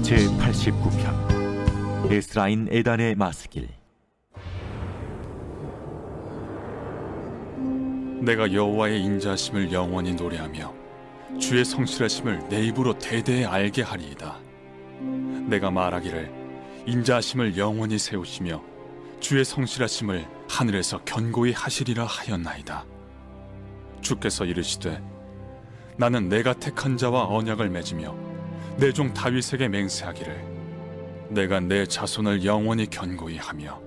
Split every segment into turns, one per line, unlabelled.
제89편 에스라인 에단의 마스길.
내가 여호와의 인자하심을 영원히 노래하며 주의 성실하심을 내 입으로 대대에 알게 하리이다. 내가 말하기를 인자하심을 영원히 세우시며 주의 성실하심을 하늘에서 견고히 하시리라 하였나이다. 주께서 이르시되 나는 내가 택한 자와 언약을 맺으며 내 종 다윗에게 맹세하기를 내가 내 자손을 영원히 견고히 하며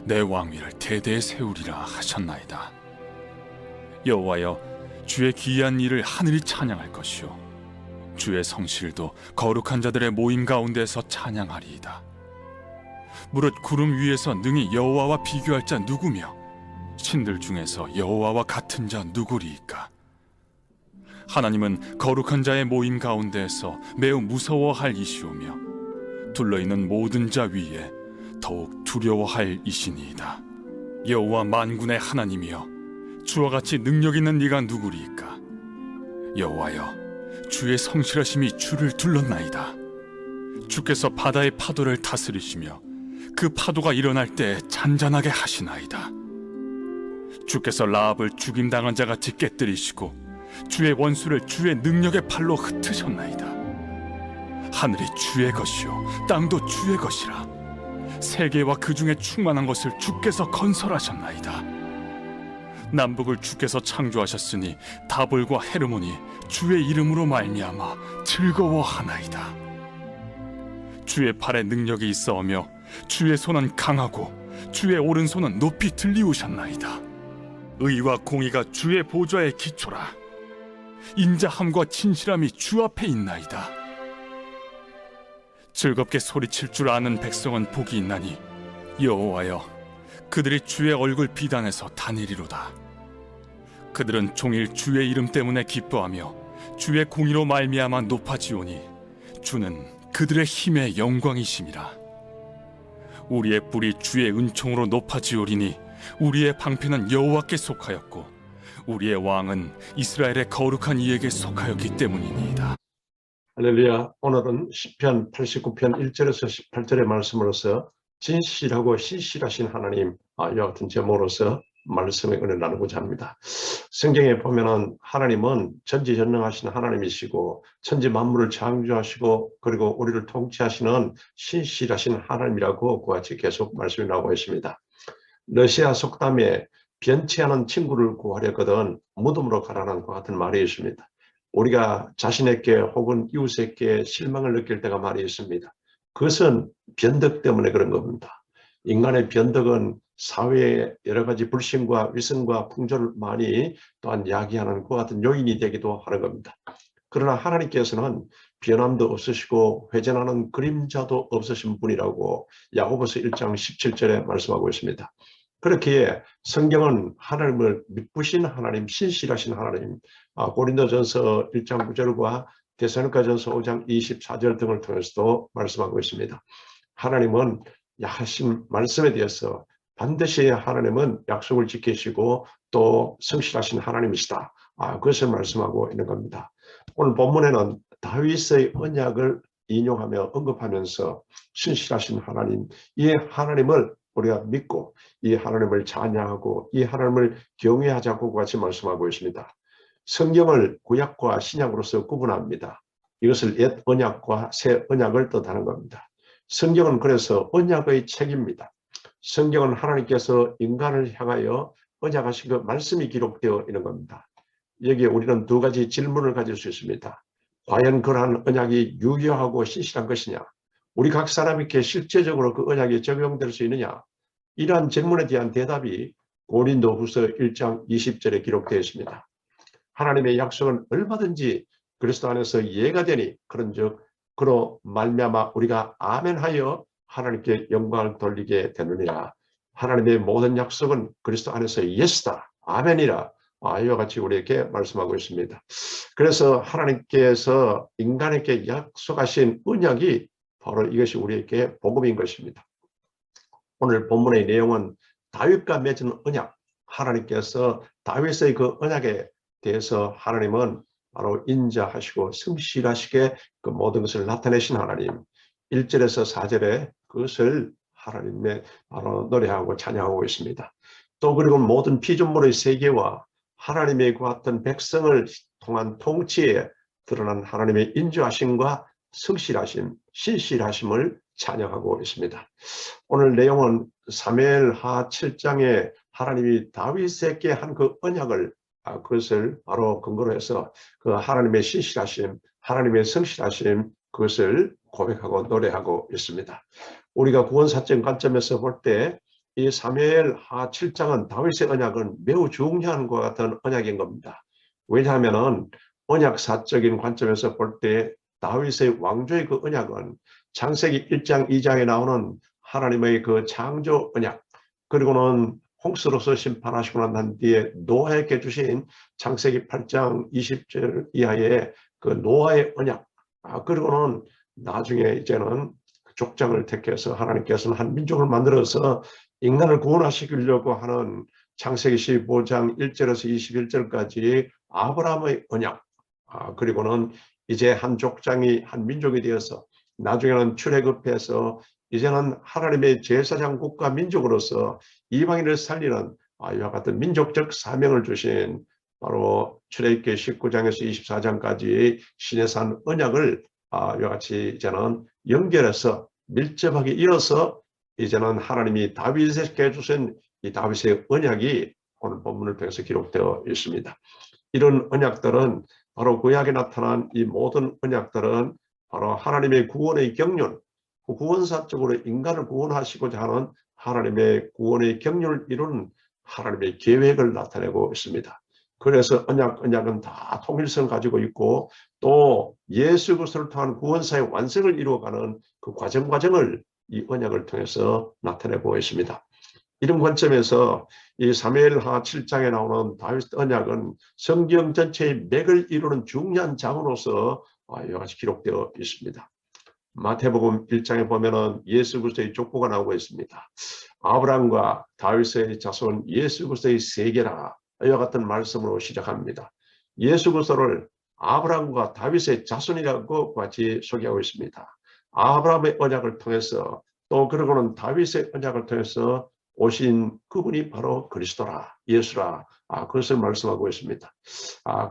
내 왕위를 대대에 세우리라 하셨나이다. 여호와여, 주의 기이한 일을 하늘이 찬양할 것이요 주의 성실도 거룩한 자들의 모임 가운데서 찬양하리이다. 무릇 구름 위에서 능히 여호와와 비교할 자 누구며 신들 중에서 여호와와 같은 자 누구리이까? 하나님은 거룩한 자의 모임 가운데에서 매우 무서워할 이시오며 둘러있는 모든 자 위에 더욱 두려워할 이시니이다. 여호와 만군의 하나님이여, 주와 같이 능력 있는 이가 누구리이까? 여호와여, 주의 성실하심이 주를 둘렀나이다. 주께서 바다의 파도를 다스리시며 그 파도가 일어날 때 잔잔하게 하시나이다. 주께서 라합을 죽임당한 자같이 깨뜨리시고 주의 원수를 주의 능력의 팔로 흩으셨나이다. 하늘이 주의 것이요 땅도 주의 것이라. 세계와 그 중에 충만한 것을 주께서 건설하셨나이다. 남북을 주께서 창조하셨으니 다볼과 헤르몬이 주의 이름으로 말미암아 즐거워하나이다. 주의 팔에 능력이 있어오며 주의 손은 강하고 주의 오른손은 높이 들리우셨나이다. 의와 공의가 주의 보좌의 기초라. 인자함과 진실함이 주 앞에 있나이다. 즐겁게 소리칠 줄 아는 백성은 복이 있나니 여호와여, 그들이 주의 얼굴 비단에서 다니리로다. 그들은 종일 주의 이름 때문에 기뻐하며 주의 공의로 말미암아 높아지오니 주는 그들의 힘의 영광이심이라. 우리의 뿔이 주의 은총으로 높아지오리니 우리의 방패는 여호와께 속하였고 우리의 왕은 이스라엘의 거룩한 이에게 속하였기 때문이니이다.
할렐루야. 오늘은 시편 89편 1절에서 18절의 말씀으로서 진실하고 신실하신 하나님, 이와 같은 제목으로서 말씀의 은혜를 나누고자 합니다. 성경에 보면은 하나님은 전지전능하신 하나님이시고 천지 만물을 창조하시고 그리고 우리를 통치하시는 신실하신 하나님이라고 그와 같이 계속 말씀이 나오고 있습니다. 러시아 속담에 변치 않은 친구를 구하려거든 무덤으로 가라는 것 같은 말이 있습니다. 우리가 자신에게 혹은 이웃에게 실망을 느낄 때가 많이 있습니다. 그것은 변덕 때문에 그런 겁니다. 인간의 변덕은 사회의 여러 가지 불신과 위선과 풍조를 많이 또한 야기하는 것 같은 요인이 되기도 하는 겁니다. 그러나 하나님께서는 변함도 없으시고 회전하는 그림자도 없으신 분이라고 야고보서 1장 17절에 말씀하고 있습니다. 그렇기에 성경은 하나님을 믿으신 하나님, 신실하신 하나님, 고린도전서 1장 9절과 데살로니가전서 5장 24절 등을 통해서도 말씀하고 있습니다. 하나님은 하신 말씀에 대해서 반드시 하나님은 약속을 지키시고 또 성실하신 하나님이시다. 그것을 말씀하고 있는 겁니다. 오늘 본문에는 다윗의 언약을 인용하며 언급하면서 신실하신 하나님, 이 하나님을 우리가 믿고 이 하나님을 찬양하고 이 하나님을 경외하자고 같이 말씀하고 있습니다. 성경을 구약과 신약으로서 구분합니다. 이것을 옛 언약과 새 언약을 뜻하는 겁니다. 성경은 그래서 언약의 책입니다. 성경은 하나님께서 인간을 향하여 언약하신 그 말씀이 기록되어 있는 겁니다. 여기에 우리는 두 가지 질문을 가질 수 있습니다. 과연 그러한 언약이 유효하고 신실한 것이냐? 우리 각 사람에게 실제적으로 그 언약이 적용될 수 있느냐? 이러한 질문에 대한 대답이 고린도후서 1장 20절에 기록되어 있습니다. 하나님의 약속은 얼마든지 그리스도 안에서 예가 되니 그런즉 그로 말미암아 우리가 아멘하여 하나님께 영광을 돌리게 되느니라. 하나님의 모든 약속은 그리스도 안에서 예스다. 아멘이라. 이와 같이 우리에게 말씀하고 있습니다. 그래서 하나님께서 인간에게 약속하신 언약이 바로 이것이 우리에게 복음인 것입니다. 오늘 본문의 내용은 다윗과 맺은 언약, 하나님께서 다윗의 그 언약에 대해서 하나님은 바로 인자하시고 성실하시게 그 모든 것을 나타내신 하나님, 1절에서 4절에 그것을 하나님의 바로 노래하고 찬양하고 있습니다. 또 그리고 모든 피조물의 세계와 하나님의 같은 백성을 통한 통치에 드러난 하나님의 인자하심과 성실하심, 신실하심을 찬양하고 있습니다. 오늘 내용은 사무엘하 7장에 하나님이 다윗에게 한 그 언약을 그것을 바로 근거로 해서 그 하나님의 신실하심, 하나님의 성실하심 그것을 고백하고 노래하고 있습니다. 우리가 구원사적 관점에서 볼 때 이 사무엘하 7장은 다윗의 언약은 매우 중요한 것 같은 언약인 겁니다. 왜냐하면 언약사적인 관점에서 볼 때 다윗의 왕조의 그 언약은 창세기 1장 2장에 나오는 하나님의 그 창조 언약, 그리고는 홍수로서 심판하시고 난 뒤에 노아에게 주신 창세기 8장 20절 이하의 그 노아의 언약, 그리고는 나중에 이제는 족장을 택해서 하나님께서는 한 민족을 만들어서 인간을 구원하시려고 하는 창세기 15장 1절에서 21절까지 아브라함의 언약, 그리고는 이제 한 족장이 한 민족이 되어서 나중에는 출애굽해서 이제는 하나님의 제사장 국가 민족으로서 이방인을 살리는 이와 같은 민족적 사명을 주신 바로 출애굽기 19장에서 24장까지 시내산 언약을 이와 같이 이제는 연결해서 밀접하게 이어서 이제는 하나님이 다윗에게 주신 이 다윗의 언약이 오늘 본문을 통해서 기록되어 있습니다. 이런 언약들은 바로 구약에 나타난 이 모든 언약들은 바로 하나님의 구원의 경륜, 구원사적으로 인간을 구원하시고자 하는 하나님의 구원의 경륜을 이루는 하나님의 계획을 나타내고 있습니다. 그래서 언약은 다 통일성을 가지고 있고 또 예수 그리스도를 통한 구원사의 완성을 이루어가는 그 과정을 이 언약을 통해서 나타내고 있습니다. 이런 관점에서 이 사무엘하 7장에 나오는 다윗 언약은 성경 전체의 맥을 이루는 중요한 장으로서 이와 같이 기록되어 있습니다. 마태복음 1장에 보면은 예수 그리스도의 족보가 나오고 있습니다. 아브라함과 다윗의 자손 예수 그리스도의 세계라 이와 같은 말씀으로 시작합니다. 예수 그리스도를 아브라함과 다윗의 자손이라고 같이 소개하고 있습니다. 아브라함의 언약을 통해서 또 그러고는 다윗의 언약을 통해서 오신 그분이 바로 그리스도라, 예수라, 그것을 말씀하고 있습니다.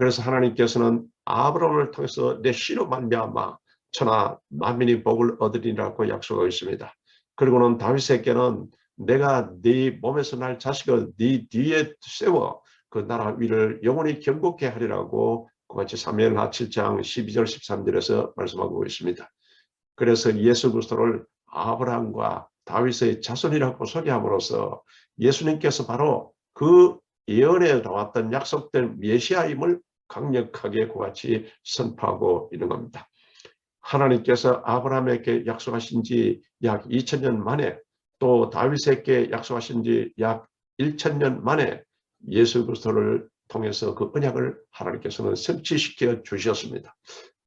그래서 하나님께서는 아브라함을 통해서 내 씨로 말미암아 천하 만민이 복을 얻으리라고 약속하고 있습니다. 그리고는 다윗에게는 내가 네 몸에서 날 자식을 네 뒤에 세워 그 나라 위를 영원히 경고케 하리라고 그같이 사무엘하 7장 12절 13절에서 말씀하고 있습니다. 그래서 예수 그리스도를 아브라함과 다윗의 자손이라고 소개함으로써 예수님께서 바로 그 예언에 나왔던 약속된 메시아임을 강력하게 그같이 선포하고 있는 겁니다. 하나님께서 아브라함에게 약속하신 지 약 2000년 만에 또 다윗에게 약속하신 지 약 1000년 만에 예수 그리스도를 통해서 그 언약을 하나님께서는 성취시켜 주셨습니다.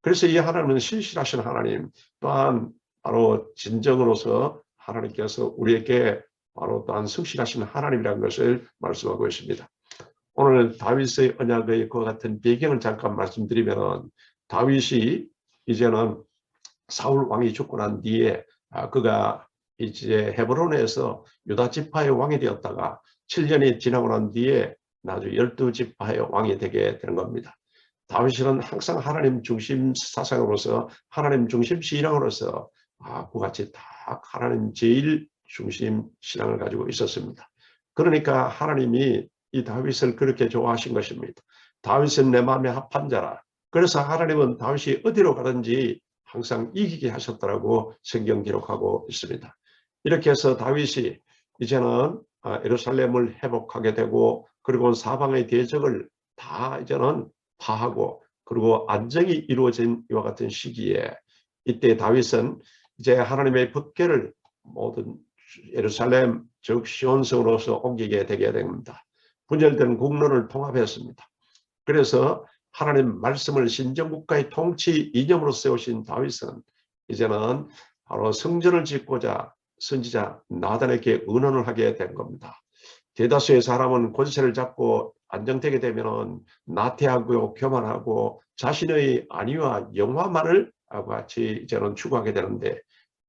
그래서 이 하나님은 신실하신 하나님, 또한 바로 진정으로서 하나님께서 우리에게 바로 또한 성실하신 하나님이라는 것을 말씀하고 있습니다. 오늘 다윗의 언약의 그와 같은 배경을 잠깐 말씀드리면 다윗이 이제는 사울 왕이 죽고 난 뒤에 그가 이제 헤브론에서 유다 지파의 왕이 되었다가 7년이 지나고 난 뒤에 나중에 12지파의 왕이 되게 된 겁니다. 다윗은 항상 하나님 중심 사상으로서 하나님 중심 신앙으로서 그같이 다 하나님 제일 중심 신앙을 가지고 있었습니다. 그러니까 하나님이 이 다윗을 그렇게 좋아하신 것입니다. 다윗은 내 마음에 합한 자라. 그래서 하나님은 다윗이 어디로 가든지 항상 이기게 하셨다라고 성경 기록하고 있습니다. 이렇게 해서 다윗이 이제는 예루살렘을 회복하게 되고 그리고 사방의 대적을 다 이제는 파하고 그리고 안정이 이루어진 이와 같은 시기에 이때 다윗은 이제 하나님의 법궤를 모든 예루살렘 즉 시온성으로서 옮기게 되게 됩니다. 분열된 국론을 통합했습니다. 그래서 하나님 말씀을 신정국가의 통치 이념으로 세우신 다윗은 이제는 바로 성전을 짓고자 선지자 나단에게 의논을 하게 된 겁니다. 대다수의 사람은 권세를 잡고 안정되게 되면 나태하고 교만하고 자신의 안위와 영화만을 같이 이제는 추구하게 되는데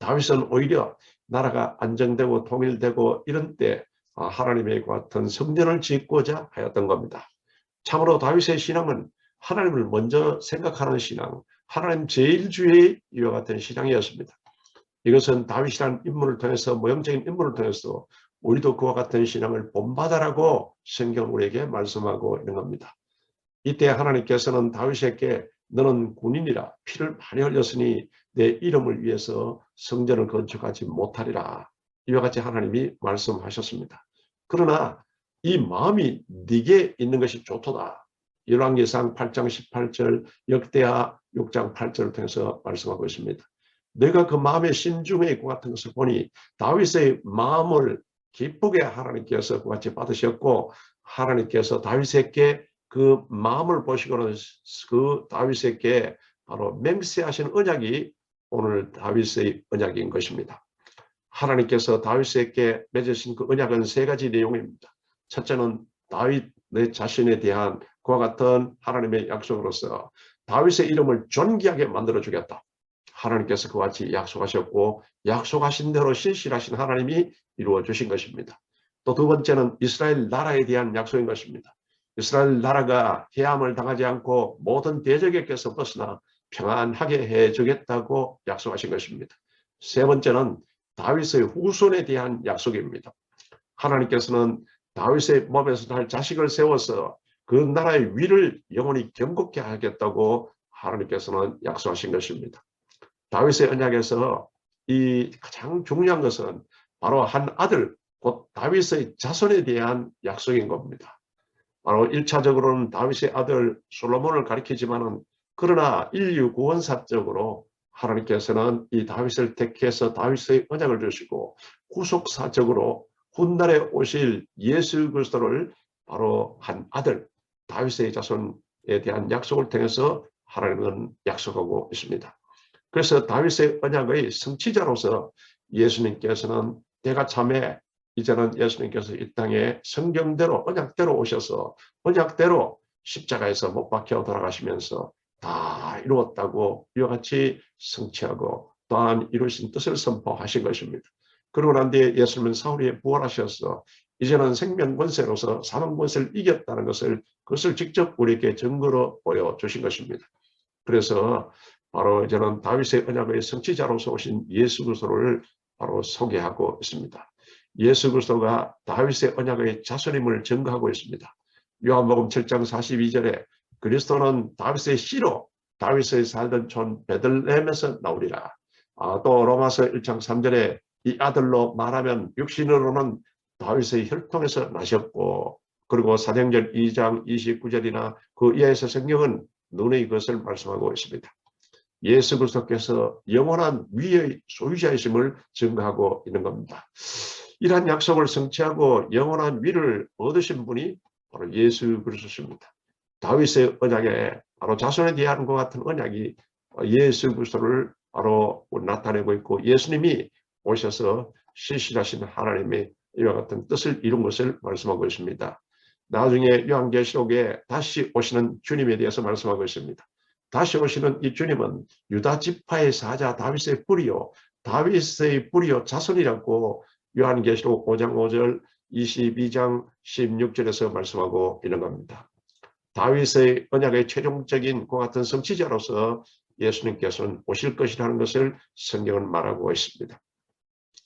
다윗은 오히려 나라가 안정되고 통일되고 이런 때 하나님의 같은 성전을 짓고자 하였던 겁니다. 참으로 다윗의 신앙은 하나님을 먼저 생각하는 신앙, 하나님 제일주의 이와 같은 신앙이었습니다. 이것은 다윗이라는 인물을 통해서, 모형적인 인물을 통해서 우리도 그와 같은 신앙을 본받아라고 성경은 우리에게 말씀하고 있는 겁니다. 이때 하나님께서는 다윗에게 너는 군인이라 피를 많이 흘렸으니 내 이름을 위해서 성전을 건축하지 못하리라. 이와 같이 하나님이 말씀하셨습니다. 그러나 이 마음이 네게 있는 것이 좋도다. 열왕기상 8장 18절, 역대하 6장 8절을 통해서 말씀하고 있습니다. 내가 그 마음의 심중에 있고 같은 것을 보니 다윗의 마음을 기쁘게 하나님께서 같이 받으셨고, 하나님께서 다윗에게 그 마음을 보시고는 그 다윗에게 바로 맹세하신 언약이 오늘 다윗의 언약인 것입니다. 하나님께서 다윗에게 맺으신 그 언약은 세 가지 내용입니다. 첫째는 다윗 내 자신에 대한 그와 같은 하나님의 약속으로서 다윗의 이름을 존귀하게 만들어 주겠다. 하나님께서 그와 같이 약속하셨고, 약속하신 대로 신실하신 하나님이 이루어 주신 것입니다. 또 두 번째는 이스라엘 나라에 대한 약속인 것입니다. 이스라엘 나라가 해함을 당하지 않고 모든 대적에게서 벗어나 평안하게 해주겠다고 약속하신 것입니다. 세 번째는 다윗의 후손에 대한 약속입니다. 하나님께서는 다윗의 몸에서 날 자식을 세워서 그 나라의 위를 영원히 견고케 하겠다고 하나님께서는 약속하신 것입니다. 다윗의 언약에서 이 가장 중요한 것은 바로 한 아들, 곧 다윗의 자손에 대한 약속인 겁니다. 바로 1차적으로는 다윗의 아들 솔로몬을 가리키지만은, 그러나 인류 구원사적으로 하나님께서는 이 다윗을 택해서 다윗의 언약을 주시고, 후속사적으로 훗날에 오실 예수 그리스도를 바로 한 아들, 다윗의 자손에 대한 약속을 통해서 하나님은 약속하고 있습니다. 그래서 다윗의 언약의 성취자로서 예수님께서는 때가 참에 이제는 예수님께서 이 땅에 성경대로 언약대로 오셔서 언약대로 십자가에서 못 박혀 돌아가시면서 다 이루었다고 이와 같이 성취하고 또한 이루신 뜻을 선포하신 것입니다. 그러고 난 뒤에 예수님은 사울이 부활하셔서 이제는 생명 권세로서 사망 권세를 이겼다는 것을, 그것을 직접 우리에게 증거로 보여주신 것입니다. 그래서 바로 이제는 다윗의 언약의 성취자로서 오신 예수 그리스도를 바로 소개하고 있습니다. 예수 그리스도가 다윗의 언약의 자손임을 증거하고 있습니다. 요한복음 7장 42절에 그리스도는 다윗의 씨로 다윗의 살던 촌 베들레헴에서 나오리라. 또 로마서 1장 3절에 이 아들로 말하면 육신으로는 다윗의 혈통에서 나셨고, 그리고 사도행전 2장 29절이나 그 이하에서 성경은 눈의 것을 말씀하고 있습니다. 예수 그리스도께서 영원한 위의 소유자이심을 증거하고 있는 겁니다. 이러한 약속을 성취하고 영원한 위를 얻으신 분이 바로 예수 그리스도십니다. 다윗의 언약에 바로 자손에 대한 것 같은 언약이 예수 그리스도를 바로 나타내고 있고, 예수님이 오셔서 신실하신 하나님의 이와 같은 뜻을 이룬 것을 말씀하고 있습니다. 나중에 요한계시록에 다시 오시는 주님에 대해서 말씀하고 있습니다. 다시 오시는 이 주님은 유다 지파의 사자 다윗의 뿌리요, 다윗의 뿌리요 자손이라고 요한계시록 5장 5절, 22장 16절에서 말씀하고 있는 겁니다. 다윗의 언약의 최종적인 그 같은 성취자로서 예수님께서는 오실 것이라는 것을 성경은 말하고 있습니다.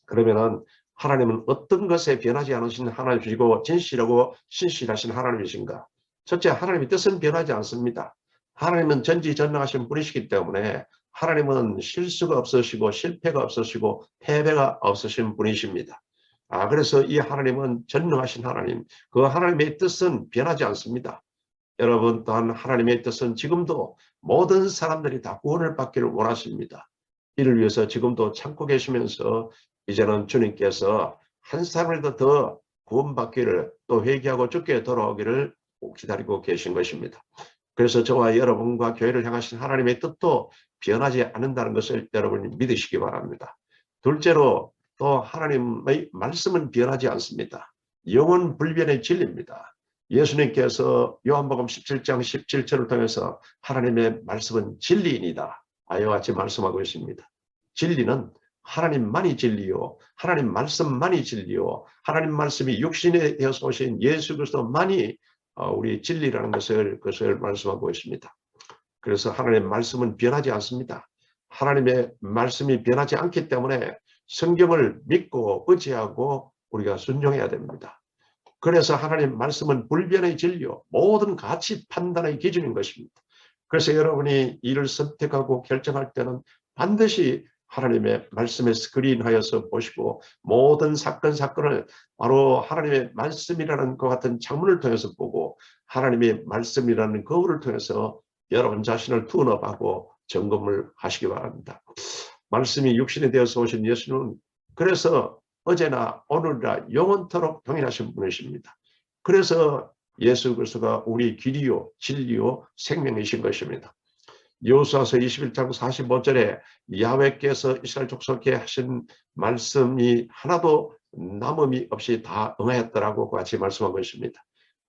그러면은 하나님은 어떤 것에 변하지 않으신 하나님이시고 진실하고 신실하신 하나님이신가? 첫째, 하나님의 뜻은 변하지 않습니다. 하나님은 전지전능하신 분이시기 때문에 하나님은 실수가 없으시고 실패가 없으시고 패배가 없으신 분이십니다. 그래서 이 하나님은 전능하신 하나님, 그 하나님의 뜻은 변하지 않습니다. 여러분 또한 하나님의 뜻은 지금도 모든 사람들이 다 구원을 받기를 원하십니다. 이를 위해서 지금도 참고 계시면서 이제는 주님께서 한 사람이라도 더 구원받기를, 또 회개하고 주께 돌아오기를 기다리고 계신 것입니다. 그래서 저와 여러분과 교회를 향하신 하나님의 뜻도 변하지 않는다는 것을 여러분이 믿으시기 바랍니다. 둘째로 또 하나님의 말씀은 변하지 않습니다. 영원 불변의 진리입니다. 예수님께서 요한복음 17장 17절을 통해서 하나님의 말씀은 진리이니다, 이와 같이 말씀하고 있습니다. 진리는 하나님만이 진리요, 하나님 말씀만이 진리요, 하나님 말씀이 육신에 되어서 오신 예수 그리스도만이 우리 진리라는 그것을 말씀하고 있습니다. 그래서 하나님의 말씀은 변하지 않습니다. 하나님의 말씀이 변하지 않기 때문에 성경을 믿고 의지하고 우리가 순종해야 됩니다. 그래서 하나님 말씀은 불변의 진리요, 모든 가치 판단의 기준인 것입니다. 그래서 여러분이 이를 선택하고 결정할 때는 반드시 하나님의 말씀에 스크린하여서 보시고 모든 사건을 바로 하나님의 말씀이라는 것 같은 창문을 통해서 보고 하나님의 말씀이라는 거울을 통해서 여러분 자신을 둔업하고 점검을 하시기 바랍니다. 말씀이 육신이 되어서 오신 예수는 그래서 어제나 오늘이나 영원토록 동일하신 분이십니다. 그래서 예수 그리스도가 우리 길이요 진리요 생명이신 것입니다. 여호수아서 21장 45절에 야훼께서 이스라엘 족속에게 하신 말씀이 하나도 남음이 없이 다 응하였더라고 같이 말씀한 것입니다.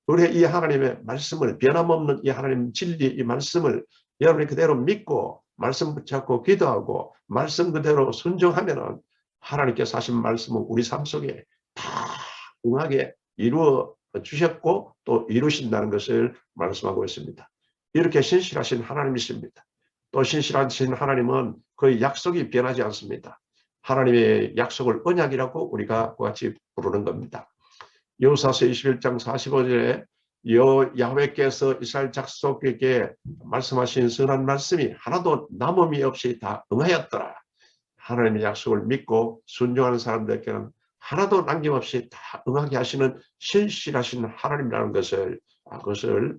우리 이 하나님의 말씀을 변함없는 이 하나님 진리 이 말씀을 여러분이 그대로 믿고 말씀 붙잡고 기도하고 말씀 그대로 순종하면은 하나님께서 하신 말씀은 우리 삶 속에 다 응하게 이루어 주셨고 또 이루신다는 것을 말씀하고 있습니다. 이렇게 신실하신 하나님이십니다. 또 신실하신 하나님은 그 약속이 변하지 않습니다. 하나님의 약속을 언약이라고 우리가 같이 부르는 겁니다. 여호수아서 21장 45절에 야훼께서 이스라엘 족속에게 말씀하신 선한 말씀이 하나도 남음이 없이 다 응하였더라. 하나님의 약속을 믿고 순종하는 사람들에게는 하나도 남김없이 다 응하게 하시는 신실하신 하나님이라는 것을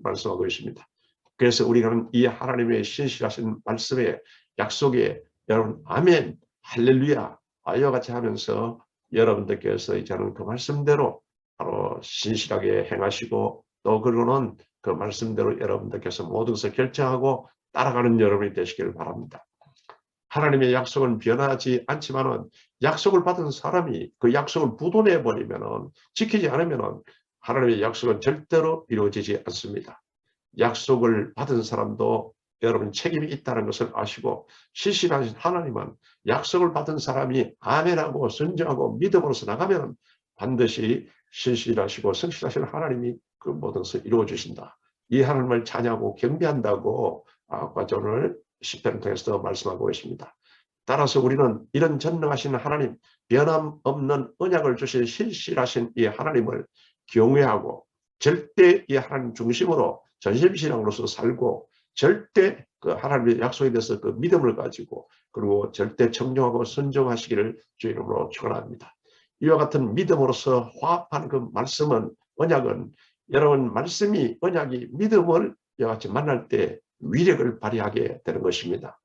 말씀하고 있습니다. 그래서 우리는 이 하나님의 신실하신 말씀에 약속에 여러분 아멘 할렐루야 이와 같이 하면서 여러분들께서 이제는 그 말씀대로 바로 신실하게 행하시고 또 그리고는 그 말씀대로 여러분들께서 모든 것을 결정하고 따라가는 여러분이 되시길 바랍니다. 하나님의 약속은 변하지 않지만은 약속을 받은 사람이 그 약속을 부도내 버리면은 지키지 않으면은 하나님의 약속은 절대로 이루어지지 않습니다. 약속을 받은 사람도 여러분 책임이 있다는 것을 아시고 신실하신 하나님은 약속을 받은 사람이 아멘하고 순종하고 믿음으로서 나가면 반드시 신실하시고 성실하신 하나님이 그 모든 것을 이루어 주신다. 이 하나님을 찬양하고 경배한다고 오늘 시편을 통해서 말씀하고 있습니다. 따라서 우리는 이런 전능하신 하나님, 변함없는 언약을 주신 신실하신 이 하나님을 경외하고 절대 이 하나님 중심으로 전심신앙으로서 살고 절대 그 하나님의 약속에 대해서 그 믿음을 가지고 그리고 절대 청종하고 순종하시기를 주의 이름으로 축원합니다. 이와 같은 믿음으로서 화합하는 그 말씀은 언약은 여러분 말씀이 언약이 믿음을 이와 같이 만날 때 위력을 발휘하게 되는 것입니다.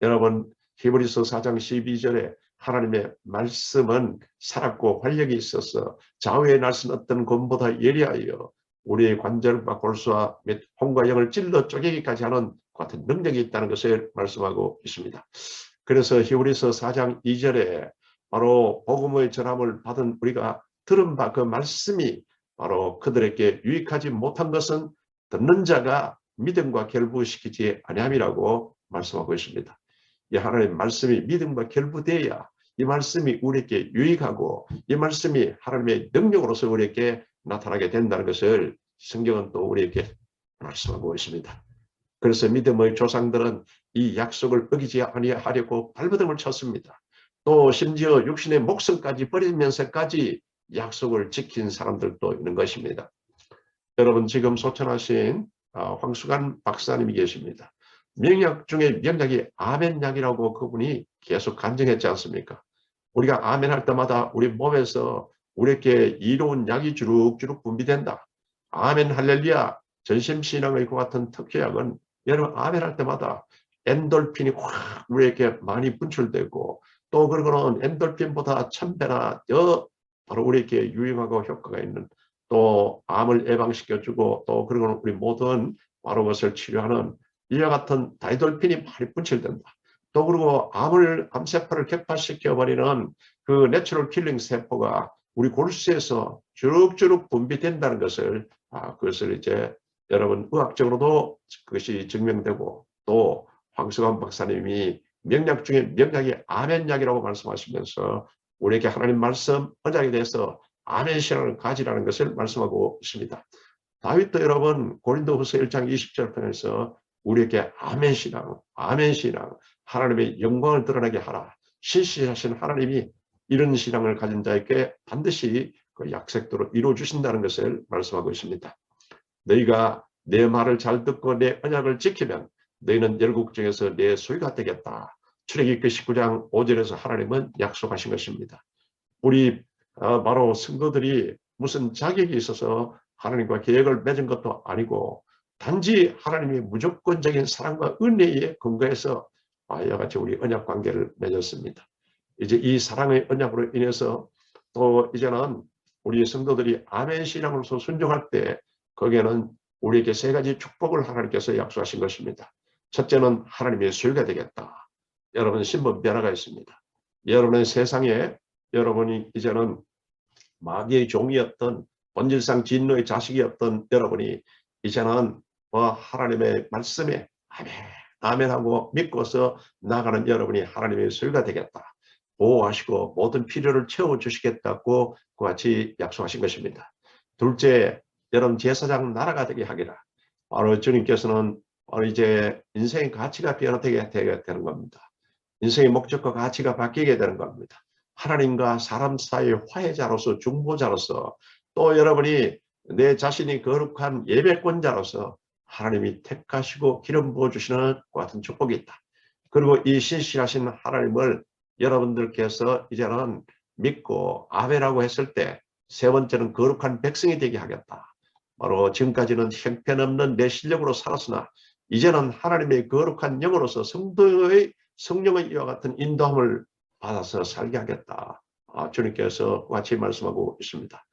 여러분 히브리서 4장 12절에 하나님의 말씀은 살았고 활력이 있어서 좌우의 날선 어떤 검보다 예리하여 우리의 관절과 골수와 및 혼과 영을 찔러 쪼개기까지 하는 같은 능력이 있다는 것을 말씀하고 있습니다. 그래서 히브리서 4장 2절에 바로 복음의 전함을 받은 우리가 들은 바 그 말씀이 바로 그들에게 유익하지 못한 것은 듣는 자가 믿음과 결부시키지 아니함이라고 말씀하고 있습니다. 이 하나님의 말씀이 믿음과 결부돼야 이 말씀이 우리에게 유익하고 이 말씀이 하나님의 능력으로서 우리에게 나타나게 된다는 것을 성경은 또 우리에게 말씀하고 있습니다. 그래서 믿음의 조상들은 이 약속을 어기지 아니하려고 발버둥을 쳤습니다. 또 심지어 육신의 목숨까지 버리면서까지 약속을 지킨 사람들도 있는 것입니다. 여러분 지금 소천하신 황수관 박사님이 계십니다. 명약 중에 명약이 아멘약이라고 그분이 계속 간증했지 않습니까? 우리가 아멘 할 때마다 우리 몸에서 우리에게 이로운 약이 주룩주룩 분비된다. 아멘 할렐루야 전심신앙의 그 같은 특효약은 여러분 아멘 할 때마다 엔돌핀이 확 우리에게 많이 분출되고 또 그러고는 엔돌핀보다 1000배나 더 바로 우리에게 유용하고 효과가 있는 또 암을 예방시켜주고 또 그러고는 우리 모든 바로 것을 치료하는 이와 같은 다이돌핀이 많이 분출된다. 또 그리고 암세포를 격파시켜버리는 그 내추럴 킬링 세포가 우리 골수에서 주룩주룩 분비된다는 것을 그것을 이제 여러분 의학적으로도 그것이 증명되고 또 황수관 박사님이 명약 중에 명약이 아멘약이라고 말씀하시면서 우리에게 하나님 말씀 언약에 대해서 아멘 신앙을 가지라는 것을 말씀하고 있습니다. 다윗도 여러분 고린도후서 1장 20절 통해서 우리에게 아멘 신앙, 하나님의 영광을 드러나게 하라. 신실하신 하나님이 이런 신앙을 가진 자에게 반드시 그 약속대로 이루어 주신다는 것을 말씀하고 있습니다. 너희가 내 말을 잘 듣고 내 언약을 지키면 너희는 열국 중에서 내 소유가 되겠다. 출애굽기 19장 5절에서 하나님은 약속하신 것입니다. 우리 바로 성도들이 무슨 자격이 있어서 하나님과 계약을 맺은 것도 아니고 단지 하나님의 무조건적인 사랑과 은혜에 근거해서 이와 같이 우리 언약 관계를 맺었습니다. 이제 이 사랑의 언약으로 인해서 또 이제는 우리 성도들이 아멘 신앙으로서 순종할 때 거기에는 우리에게 세 가지 축복을 하나님께서 약속하신 것입니다. 첫째는 하나님의 소유가 되겠다. 여러분 신분 변화가 있습니다. 여러분의 세상에 여러분이 이제는 마귀의 종이었던 본질상 진노의 자식이었던 여러분이 이제는 하나님의 말씀에 아멘하고 믿고서 나가는 여러분이 하나님의 소유가 되겠다. 보호하시고 모든 필요를 채워주시겠다고 그와 같이 약속하신 것입니다. 둘째, 여러분 제사장 나라가 되게 하기라. 바로 주님께서는 이제 인생의 가치가 변화되게 되는 겁니다. 인생의 목적과 가치가 바뀌게 되는 겁니다. 하나님과 사람 사이의 화해자로서 중보자로서 또 여러분이 내 자신이 거룩한 예배권자로서 하나님이 택하시고 기름 부어주시는 것 같은 축복이 있다. 그리고 이 신실하신 하나님을 여러분들께서 이제는 믿고 아멘이라고 했을 때 세 번째는 거룩한 백성이 되게 하겠다. 바로 지금까지는 형편없는 내 실력으로 살았으나 이제는 하나님의 거룩한 영으로서 성도의 성령의 이와 같은 인도함을 받아서 살게 하겠다. 주님께서 같이 말씀하고 있습니다.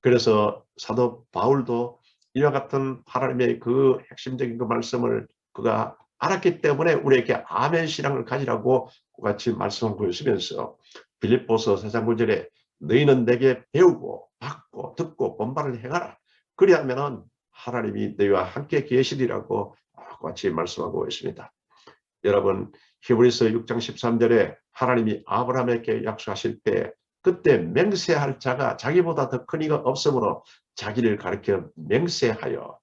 그래서 사도 바울도 이와 같은 하나님의 그 핵심적인 그 말씀을 그가 알았기 때문에 우리에게 아멘 신앙을 가지라고 같이 말씀하고 있으면서 빌립보서 4장 9절에 너희는 내게 배우고 받고 듣고 본받을 행하라. 그리하면은 하나님이 너희와 함께 계시리라고 같이 말씀하고 있습니다. 여러분 히브리서 6장 13절에 하나님이 아브라함에게 약속하실 때 그때 맹세할 자가 자기보다 더 큰 이가 없으므로 자기를 가리켜 맹세하여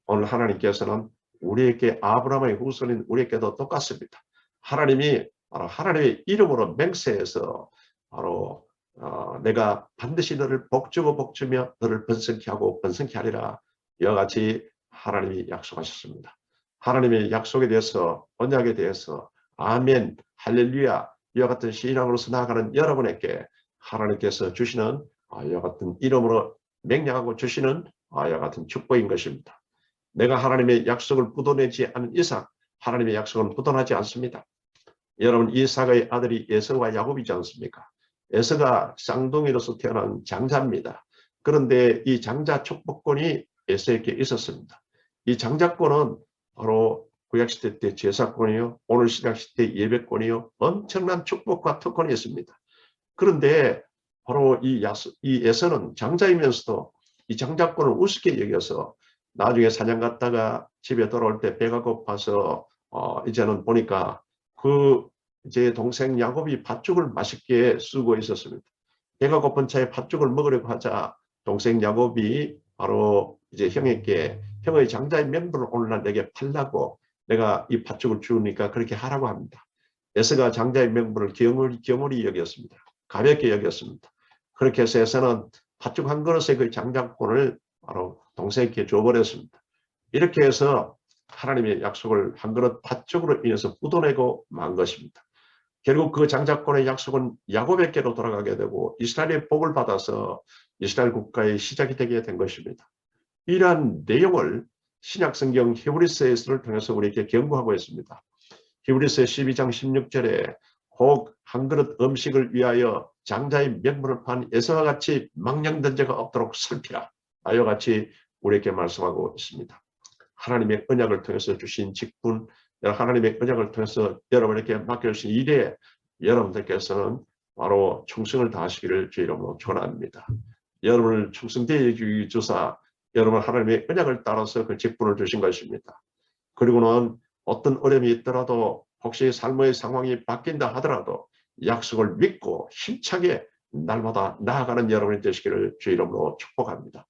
오늘 하나님께서는 우리에게 아브라함의 후손인 우리에게도 똑같습니다. 하나님이 바로 하나님의 이름으로 맹세해서 바로 내가 반드시 너를 복주고 복주며 너를 번성케 하고 번성케 하리라 이와 같이 하나님이 약속하셨습니다. 하나님의 약속에 대해서 언약에 대해서 아멘 할렐루야 이와 같은 신앙으로서 나아가는 여러분에게 하나님께서 주시는 이와 같은 이름으로 맹약하고 주시는 이와 같은 축복인 것입니다. 내가 하나님의 약속을 부도내지 않은 이상 하나님의 약속은 부도나지 않습니다. 여러분 이삭의 아들이 에서와 야곱이지 않습니까? 에서가 쌍둥이로서 태어난 장자입니다. 그런데 이 장자 축복권이 에서에게 있었습니다. 이 장자권은 바로 구약시대 때 제사권이요, 오늘 신약시대 예배권이요, 엄청난 축복과 특권이 있습니다. 그런데 바로 이 에서는 장자이면서도 이 장자권을 우습게 여겨서 나중에 사냥 갔다가 집에 돌아올 때 배가 고파서 이제는 보니까 제 동생 야곱이 팥죽을 맛있게 쓰고 있었습니다. 배가 고픈 차에 팥죽을 먹으려고 하자 동생 야곱이 바로 이제 형에게 형의 장자의 명분을 오늘날 내게 팔라고 내가 이 팥죽을 주니까 그렇게 하라고 합니다. 에서가 장자의 명분을 경홀히 여겼습니다. 가볍게 여겼습니다. 그렇게 해서 에서는 팥죽 한 그릇에 그 장자권을 바로 동생에게 줘버렸습니다. 이렇게 해서 하나님의 약속을 한 그릇 팥죽으로 인해서 묻어내고 만 것입니다. 결국 그 장자권의 약속은 야곱에게로 돌아가게 되고 이스라엘의 복을 받아서 이스라엘 국가의 시작이 되게 된 것입니다. 이러한 내용을 신약성경 히브리서에서를 통해서 우리에게 경고하고 있습니다. 히브리서 12장 16절에 혹 한 그릇 음식을 위하여 장자의 명분을 판 에서와 같이 망령된 자가 없도록 살피라. 이와 같이 우리에게 말씀하고 있습니다. 하나님의 언약을 통해서 주신 직분, 하나님의 언약을 통해서 여러분에게 맡겨주신 일에 여러분들께서는 바로 충성을 다하시기를 주 이름으로 축원합니다. 여러분을 충성되게 주사 여러분 하나님의 언약을 따라서 그 직분을 주신 것입니다. 그리고는 어떤 어려움이 있더라도 혹시 삶의 상황이 바뀐다 하더라도 약속을 믿고 힘차게 날마다 나아가는 여러분이 되시기를 주 이름으로 축복합니다.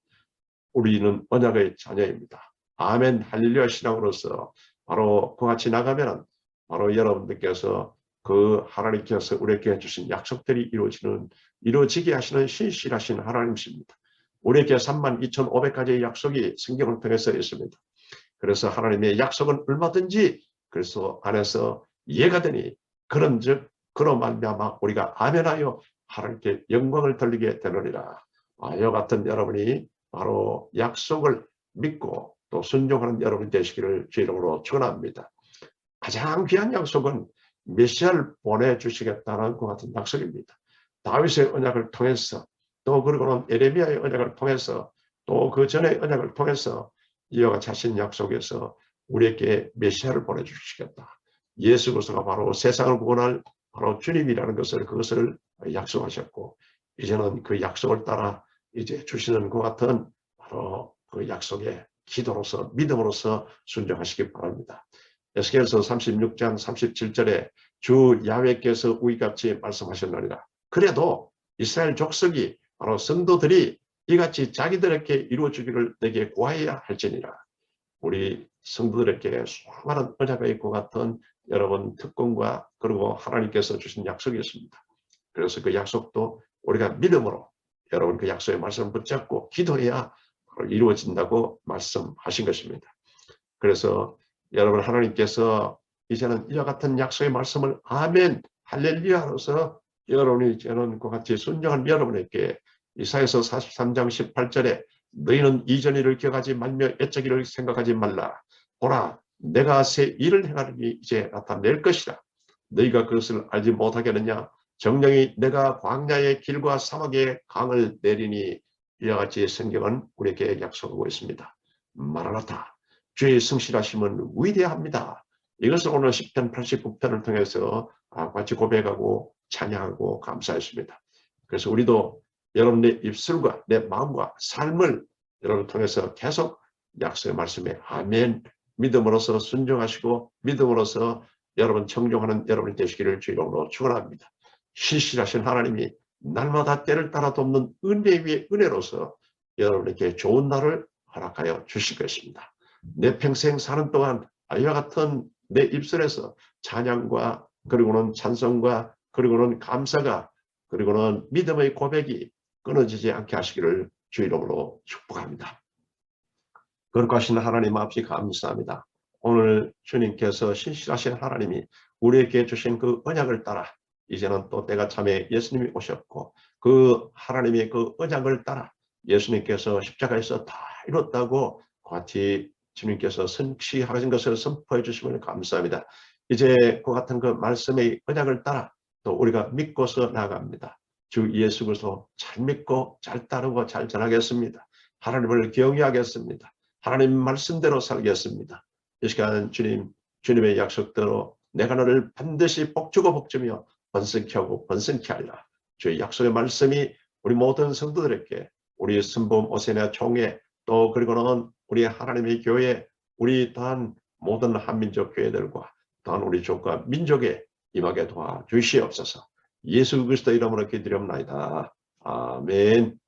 우리는 언약의 자녀입니다. 아멘 할렐루야 신앙으로서 바로 그와 같이 나가면 바로 여러분들께서 그 하나님께서 우리에게 주신 약속들이 이루어지게 하시는 신실하신 하나님이십니다. 우리에게 32,500가지의 약속이 성경을 통해서 있습니다. 그래서 하나님의 약속은 얼마든지 그래서 안에서 이해가 되니 그런즉 그로 말미암아 우리가 아멘하여 하나님께 영광을 돌리게 되느니라. 이와 같은 여러분이 바로 약속을 믿고 또 순종하는 여러분 되시기를 주 이름으로 축원합니다. 가장 귀한 약속은 메시아를 보내주시겠다는 것 같은 약속입니다. 다윗의 언약을 통해서 또 그리고는 예레미야의 언약을 통해서 또 그 전의 언약을 통해서 이와 같이 하신 약속에서 우리에게 메시아를 보내주시겠다. 예수 그리스도가 바로 세상을 구원할 바로 주님이라는 그것을 약속하셨고 이제는 그 약속을 따라 이제 주시는 것 같은 바로 그 약속에 기도로서 믿음으로서 순종하시기 바랍니다. 에스겔서 36장 37절에 주 야훼께서 우리같이 말씀하셨느니라. 그래도 이스라엘 족속이 바로 성도들이 이같이 자기들에게 이루어주기를 내게 구하여야 할지니라. 우리 성도들에게 수많은 언약이 있고 같은 여러분 특권과 그리고 하나님께서 주신 약속이 있습니다. 그래서 그 약속도 우리가 믿음으로 여러분 그 약속의 말씀을 붙잡고 기도해야 이루어진다고 말씀하신 것입니다. 그래서 여러분 하나님께서 이제는 이와 같은 약속의 말씀을 아멘 할렐루야로서 여러분이 이제는 그 같이 순종한 여러분에게 이사야서 43장 18절에 너희는 이전 일을 기억하지 말며 옛적 일을 생각하지 말라. 보라 내가 새 일을 행하리니 이제 나타낼 것이라. 너희가 그것을 알지 못하겠느냐. 정령이 내가 광야의 길과 사막의 강을 내리니 이와 같이 성경은 우리에게 약속하고 있습니다. 마라나타 주의 성실하심은 위대합니다. 이것을 오늘 10편 89편을 통해서 같이 고백하고 찬양하고 감사했습니다. 그래서 우리도 여러분의 입술과 내 마음과 삶을 여러분 통해서 계속 약속의 말씀에 아멘 믿음으로서 순종하시고 믿음으로서 여러분 청종하는 여러분이 되시기를 주 이름으로 축원합니다. 신실하신 하나님이 날마다 때를 따라 돕는 은혜 위에 은혜로서 여러분에게 좋은 날을 허락하여 주실 것입니다. 내 평생 사는 동안 이와 같은 내 입술에서 찬양과 그리고는 찬송과 그리고는 감사가 그리고는 믿음의 고백이 끊어지지 않게 하시기를 주 이름으로 축복합니다. 거룩하신 하나님 앞에 감사합니다. 오늘 주님께서 신실하신 하나님이 우리에게 주신 그 언약을 따라 이제는 또 때가 참에 예수님이 오셨고 그 하나님의 그 언약을 따라 예수님께서 십자가에서 다 이뤘다고 같이 주님께서 성취하신 것을 선포해 주시면 감사합니다. 이제 그 같은 그 말씀의 언약을 따라 또 우리가 믿고서 나아갑니다. 주 예수 그리스도 잘 믿고 잘 따르고 잘 전하겠습니다. 하나님을 경외하겠습니다. 하나님 말씀대로 살겠습니다. 이 시간 주님의 약속대로 내가 너를 반드시 복주고 복주며 번성케 하고 번성케 하리라. 주의 약속의 말씀이 우리 모든 성도들에게 우리 순범 오세나 총회 또 그리고는 우리 하나님의 교회 우리 또한 모든 한민족 교회들과 또한 우리 족과 민족에 임하게 도와주시옵소서. 예수 그리스도 이름으로 기도드립니다. 아멘.